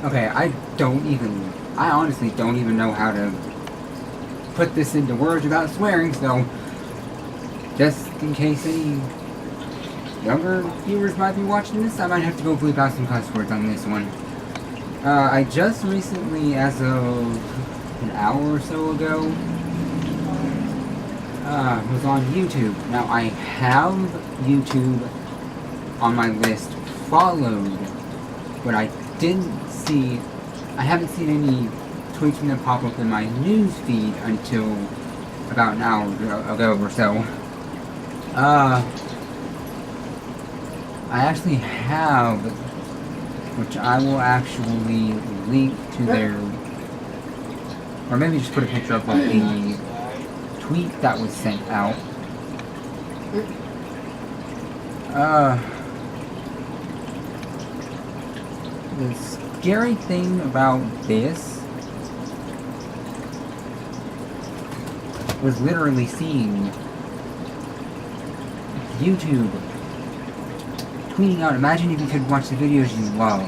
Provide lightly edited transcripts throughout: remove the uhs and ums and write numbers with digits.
Okay, I honestly don't even know how to put this into words without swearing, so just in case any younger viewers might be watching this, I might have to go bleep out some cuss words on this one. I just recently, as of an hour or so ago, was on YouTube. Now, I have YouTube on my list followed, but I haven't seen any tweets from them pop up in my news feed until about an hour ago or so. I actually have, which I will actually link to their, or maybe just put a picture up of the tweet that was sent out. The scary thing about this was literally seeing YouTube tweeting out, imagine if you could watch the videos you love.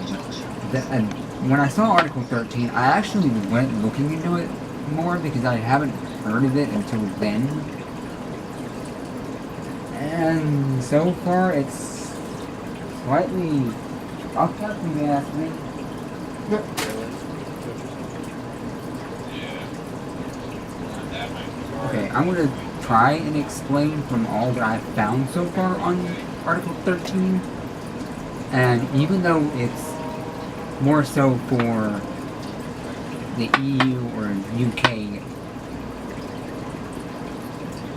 And when I saw Article 13, I actually went looking into it more because I haven't heard of it until then. And so far, it's slightly fucked up, you may ask me. Okay, I'm gonna try and explain from all that I've found so far on Article 13. And even though it's more so for the EU or UK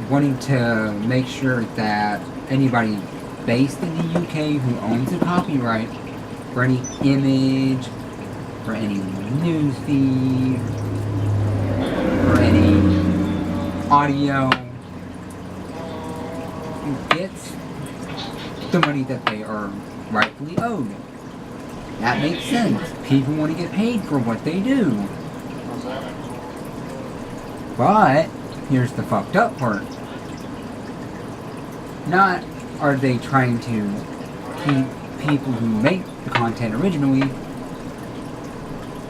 wanting to make sure that anybody based in the UK who owns a copyright for any image, for any news feed, for any audio, gets the money that they are rightfully owed. That makes sense. People want to get paid for what they do. But here's the fucked up part. Not are they trying to keep people who make the content originally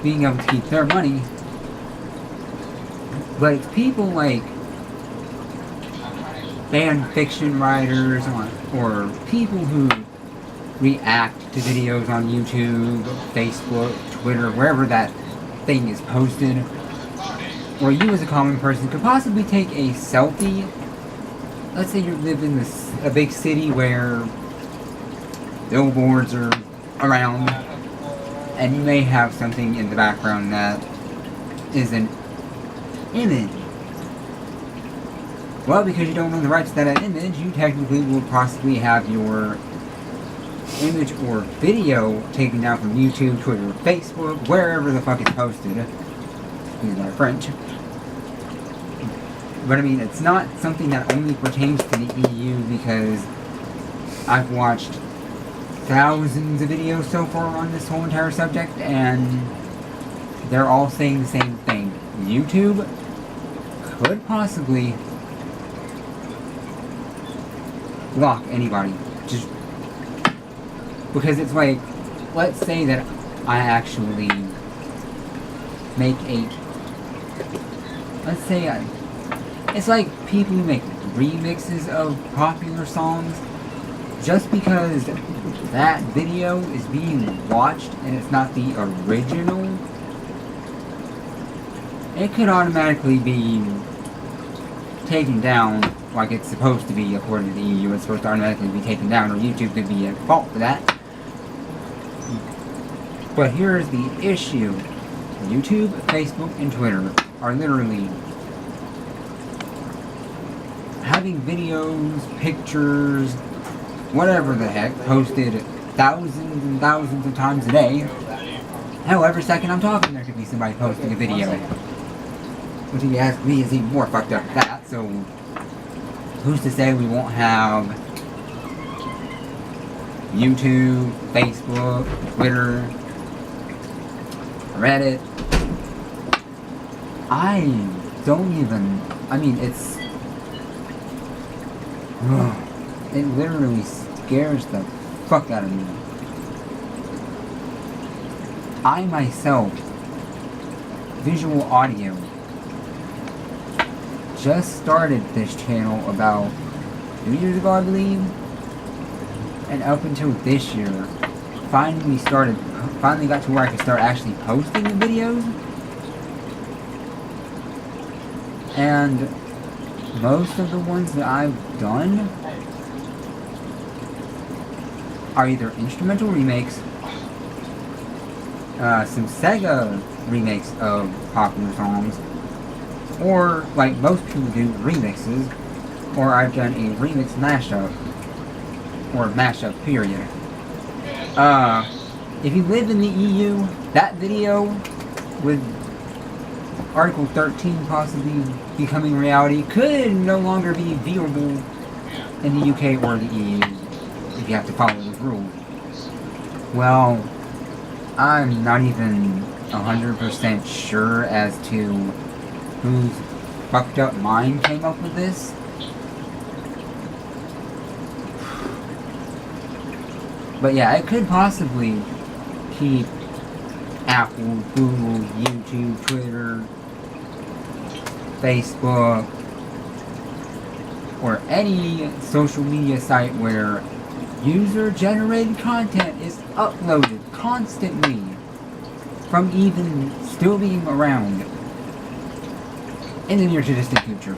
being able to keep their money, but it's people like fan fiction writers or people who react to videos on YouTube, Facebook, Twitter, wherever that thing is posted, or you as a common person could possibly take a selfie. Let's say you live in a big city where billboards are around, and you may have something in the background that is an image. Well, because you don't own the rights to that image, you technically will possibly have your image or video taken down from YouTube, Twitter, Facebook, wherever the fuck it's posted. Excuse my French. But I mean, it's not something that only pertains to the EU, because I've watched thousands of videos so far on this whole entire subject, and they're all saying the same thing. YouTube could possibly block anybody. Just because it's like, let's say that I actually make it's like people who make remixes of popular songs. Just because that video is being watched and it's not the original, it could automatically be taken down like it's supposed to be according to the EU. It's supposed to automatically be taken down, or YouTube could be at fault for that. But here's the issue. YouTube, Facebook, and Twitter are literally having videos, pictures, whatever the heck, posted thousands and thousands of times a day. Hell, every second I'm talking, there could be somebody posting a video. Which, if you ask me, is even more fucked up than that. So, who's to say we won't have YouTube, Facebook, Twitter, Reddit? It's... it literally scares the fuck out of me. I myself, Visual Audio, just started this channel about 2 years ago, I believe, and up until this year, finally got to where I could start actually posting the videos. And most of the ones that I've done are either instrumental remakes, some Sega remakes of popular songs, or, like most people do, remixes, or I've done a remix mashup, or mashup period. If you live in the EU, that video with Article 13 possibly becoming reality could no longer be viewable in the UK or the EU if you have to follow those rules. Well, I'm not even 100% sure as to whose fucked up mind came up with this. But yeah, it could possibly keep Apple, Google, YouTube, Twitter, Facebook, or any social media site where user-generated content is uploaded constantly from even still being around in the near to distant future.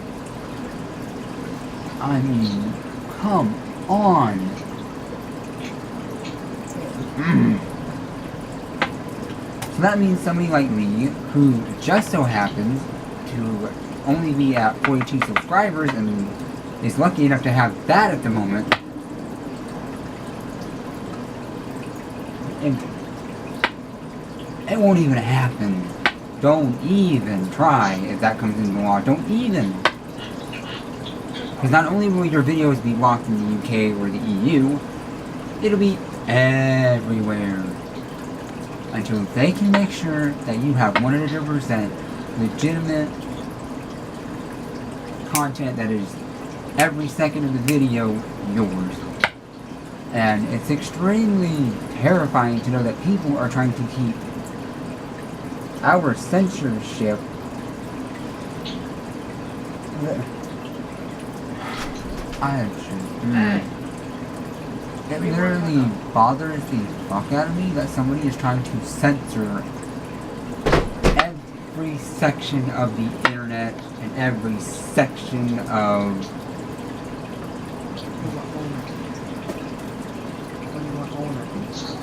I mean, come on. So that means somebody like me, who just so happens to only be at 42 subscribers and is lucky enough to have that at the moment, and it won't even happen. Don't even try if that comes into law. Don't even. Because not only will your videos be blocked in the UK or the EU, it'll be everywhere. Until they can make sure that you have 100% legitimate content that is every second of the video yours. And it's extremely terrifying to know that people are trying to keep our censorship it literally bothers the fuck out of me that somebody is trying to censor every section of the internet and every section of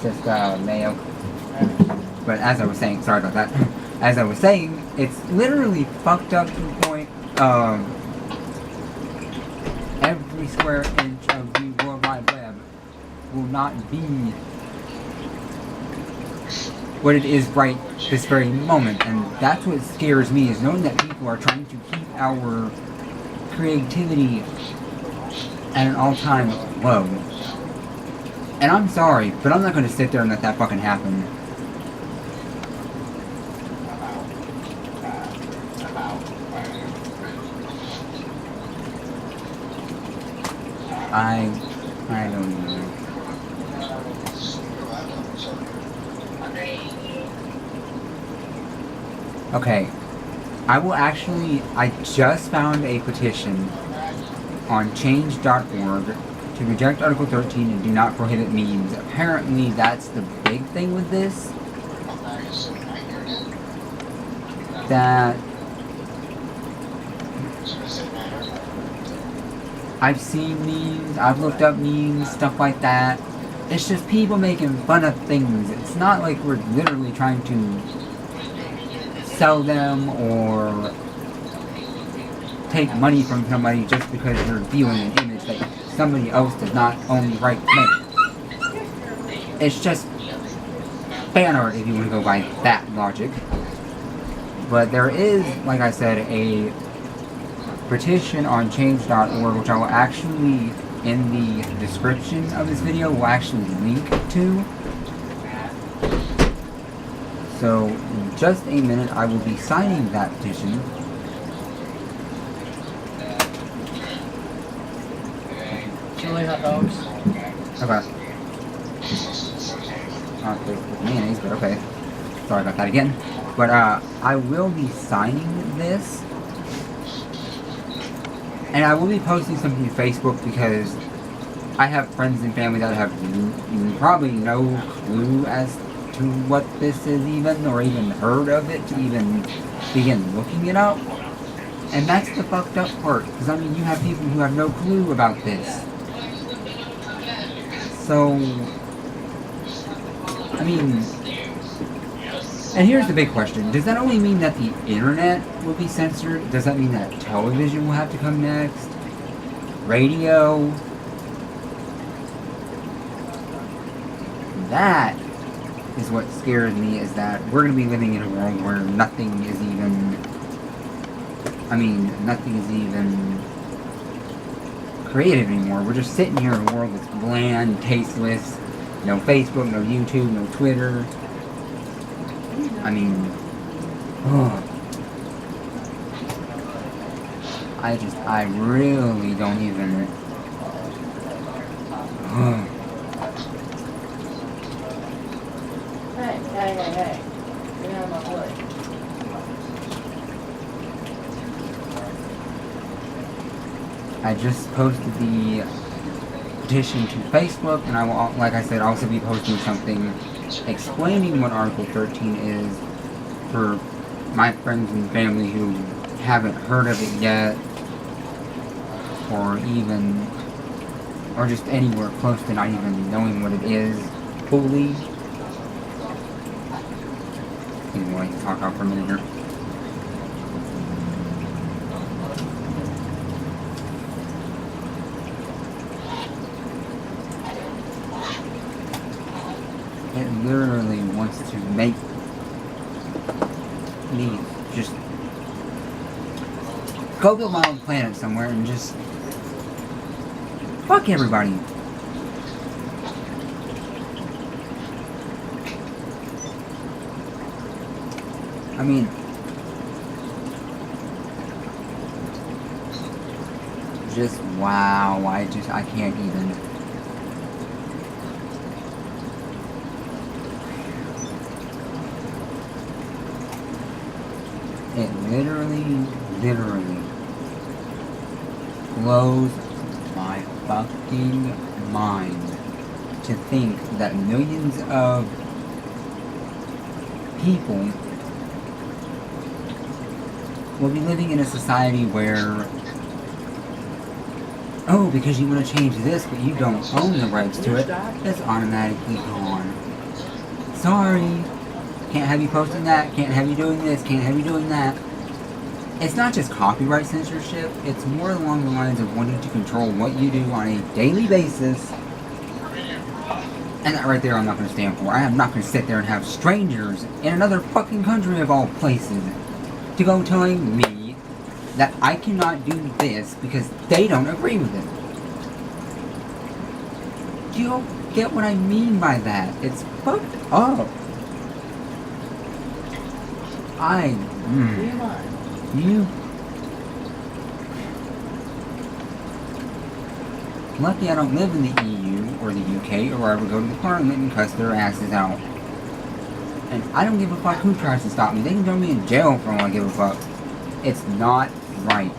just mayo. But as I was saying, sorry about that. As I was saying, it's literally fucked up to the point of every square inch of the World Wide Web will not be what it is right this very moment. And that's what scares me, is knowing that people are trying to keep our creativity at an all-time low. And I'm sorry, but I'm not going to sit there and let that fucking happen. I don't even know. Okay, I just found a petition on change.org to reject Article 13 and do not prohibit memes. Apparently that's the big thing with this. That I've seen memes, I've looked up memes, stuff like that. It's just people making fun of things. It's not like we're literally trying to sell them or take money from somebody just because you're viewing an image that somebody else does not own the right to make. It's just fan art if you want to go by that logic. But there is, like I said, a petition on change.org, which I will actually, in the description of this video, will actually link to. So, in just a minute, I will be signing that petition. Chili hot dogs. Okay. Not with mayonnaise, but okay. Sorry about that again. But I will be signing this. And I will be posting something to Facebook because I have friends and family that have probably no clue as to what this is even, or even heard of it, to even begin looking it up. And that's the fucked up part, because I mean, you have people who have no clue about this. So, I mean, and here's the big question. Does that only mean that the internet will be censored? Does that mean that television will have to come next? Radio? That is what scares me, is that we're going to be living in a world where nothing is even creative anymore. We're just sitting here in a world that's bland, tasteless. No Facebook, no YouTube, no Twitter. I mean, I really don't even, Hey. Get out of my way. I just posted the petition to Facebook, and I will, like I said, also be posting something explaining what Article 13 is for my friends and family who haven't heard of it yet, or just anywhere close to not even knowing what it is fully. Anyway, talk out for a minute here. It literally wants to make me just go build my own planet somewhere and just fuck everybody. I mean, just wow, I can't even. It literally blows my fucking mind to think that millions of people will be living in a society where, oh, because you want to change this but you don't own the rights to it, it's automatically gone. Sorry. Can't have you posting that, can't have you doing this, can't have you doing that. It's not just copyright censorship, it's more along the lines of wanting to control what you do on a daily basis. And that right there I'm not going to stand for. I am not going to sit there and have strangers in another fucking country of all places to go telling me that I cannot do this because they don't agree with it. Do you get what I mean by that? It's fucked up. You lucky I don't live in the EU or the UK, or I would go to the Parliament and cuss their asses out. And I don't give a fuck who tries to stop me. They can throw me in jail for all I give a fuck. It's not right.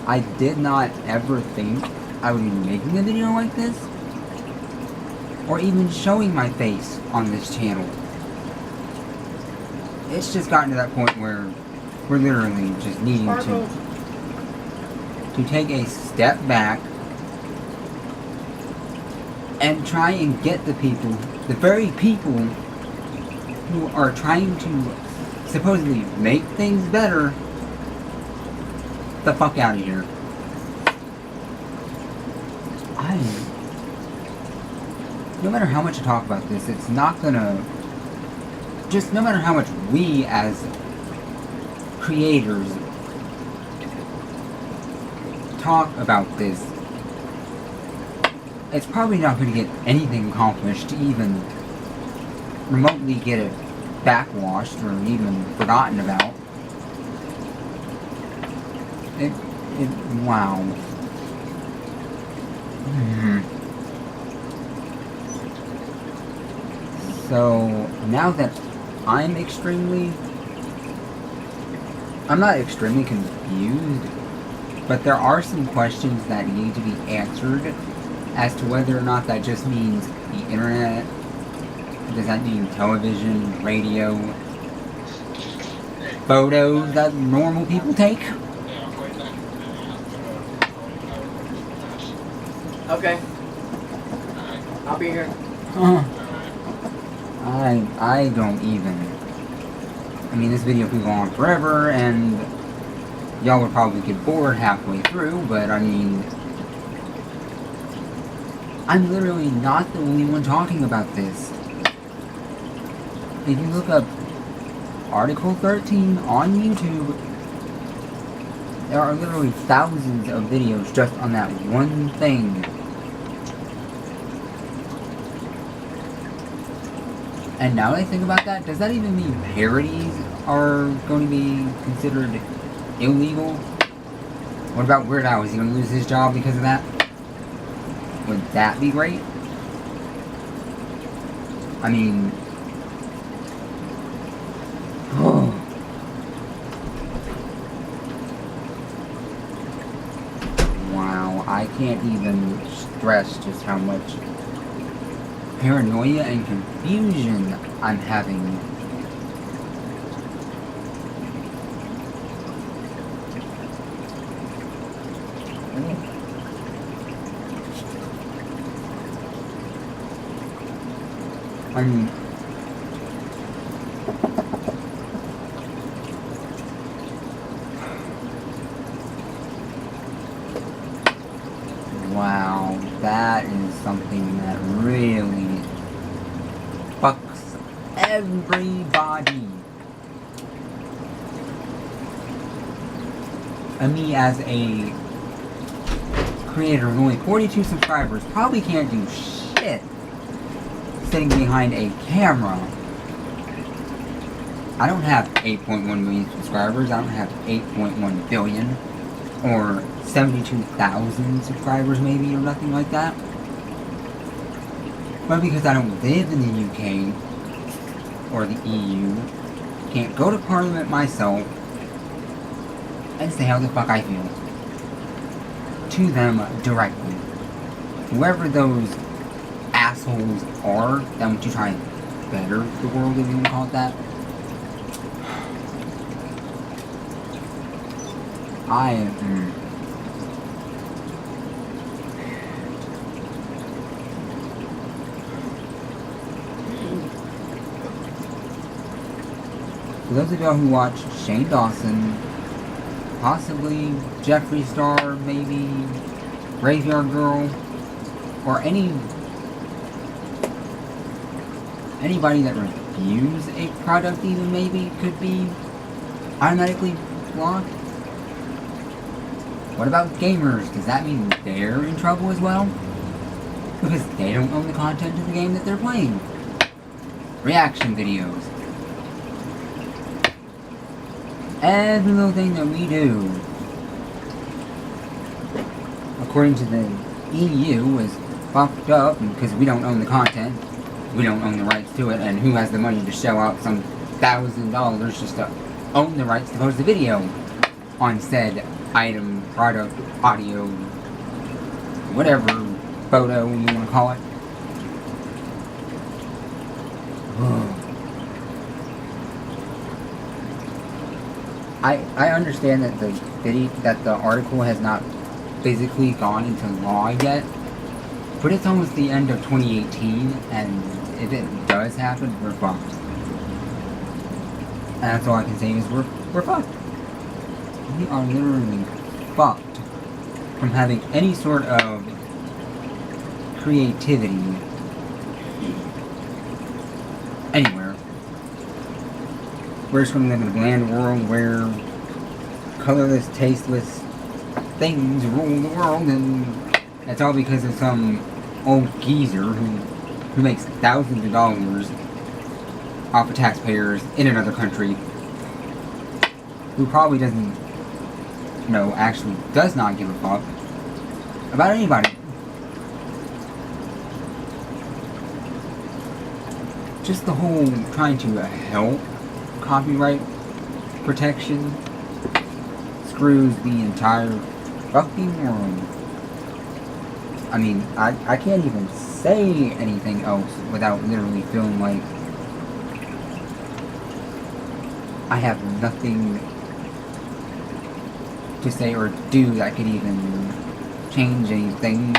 I did not ever think I would be making a video like this, or even showing my face on this channel. It's just gotten to that point where we're literally just needing to take a step back and try and get the people, the very people who are trying to supposedly make things better, the fuck out of here. No matter how much I talk about this, it's not gonna, just no matter how much we as creators talk about this, it's probably not going to get anything accomplished to even remotely get it backwashed or even forgotten about. Wow. So now that I'm not extremely confused, but there are some questions that need to be answered as to whether or not that just means the internet. Does that mean television, radio, photos that normal people take? Okay. I'll be here. I don't even. I mean, this video could go on forever, and y'all would probably get bored halfway through, but I mean, I'm literally not the only one talking about this. If you look up Article 13 on YouTube, there are literally thousands of videos just on that one thing. And now that I think about that, does that even mean parodies are going to be considered illegal? What about Weird Al? Is he going to lose his job because of that? Would that be great? I mean... Wow, I can't even stress just how much paranoia and confusion I'm having. I mean, wow, that is something that really fucks everybody. And me as a creator with only 42 subscribers probably can't do shit sitting behind a camera. I don't have 8.1 million subscribers. I don't have 8.1 billion or 72,000 subscribers maybe or nothing like that. But because I don't live in the UK or the EU, can't go to Parliament myself and say how the fuck I feel to them directly. Whoever those assholes are that want to try and better the world, if you want to call it that. I am... For those of y'all who watch Shane Dawson, possibly Jeffree Star, maybe Graveyard Girl, or anybody that reviews a product even maybe could be automatically blocked. What about gamers? Does that mean they're in trouble as well? Because they don't own the content of the game that they're playing. Reaction videos. Every little thing that we do, according to the EU, is fucked up because we don't own the content. We don't own the rights to it, and who has the money to shell out some $1,000 just to own the rights to post the video on said item, product, audio, whatever photo you want to call it. I understand that the article has not physically gone into law yet, but it's almost the end of 2018, and if it does happen, we're fucked. And that's all I can say is we're fucked. We are literally fucked from having any sort of creativity anywhere. We're just going to live in a bland world where colorless, tasteless things rule the world, and that's all because of some old geezer who makes thousands of dollars off of taxpayers in another country, who probably doesn't, actually does not give a fuck about anybody. just the whole trying to help copyright protection screws the entire fucking world. I mean, I can't even say anything else without literally feeling like I have nothing to say or do that could even change anything,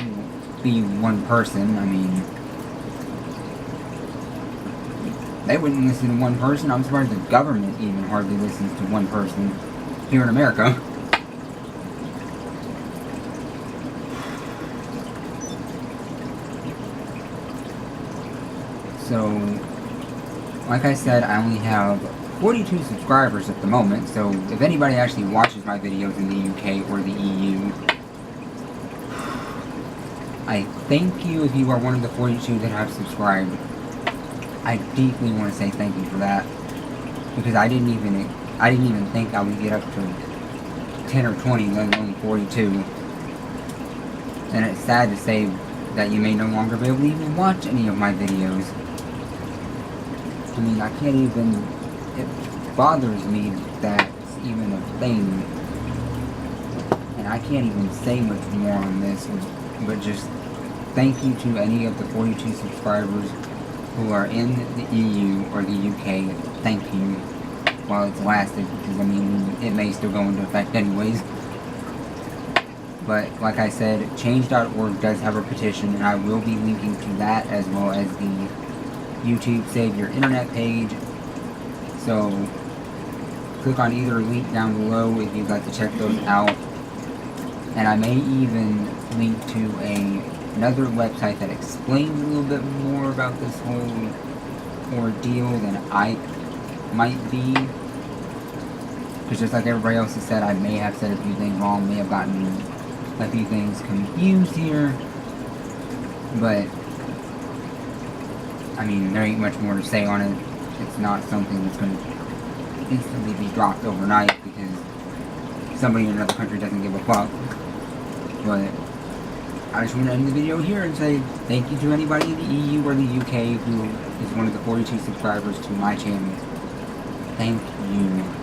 be one person. I mean, they wouldn't listen to one person. I'm surprised the government even hardly listens to one person here in America. So, like I said, I only have 42 subscribers at the moment, so if anybody actually watches my videos in the UK or the EU, I thank you if you are one of the 42 that have subscribed. I deeply want to say thank you for that, because I didn't even think I would get up to 10 or 20, let alone 42. And it's sad to say that you may no longer be able to even watch any of my videos. I mean, I can't even, it bothers me that it's even a thing. And I can't even say much more on this, but just thank you to any of the 42 subscribers who are in the EU or the UK. Thank you while it's lasted, because I mean, it may still go into effect anyways. But like I said, change.org does have a petition, and I will be linking to that as well as the YouTube Save Your Internet page. So click on either link down below if you'd like to check those out. And I may even link to another website that explains a little bit more about this whole ordeal than I might be. Because just like everybody else has said, I may have said a few things wrong, may have gotten a few things confused here. But I mean, there ain't much more to say on it. It's not something that's going to instantly be dropped overnight because somebody in another country doesn't give a fuck. But I just want to end the video here and say thank you to anybody in the EU or the UK who is one of the 42 subscribers to my channel. Thank you.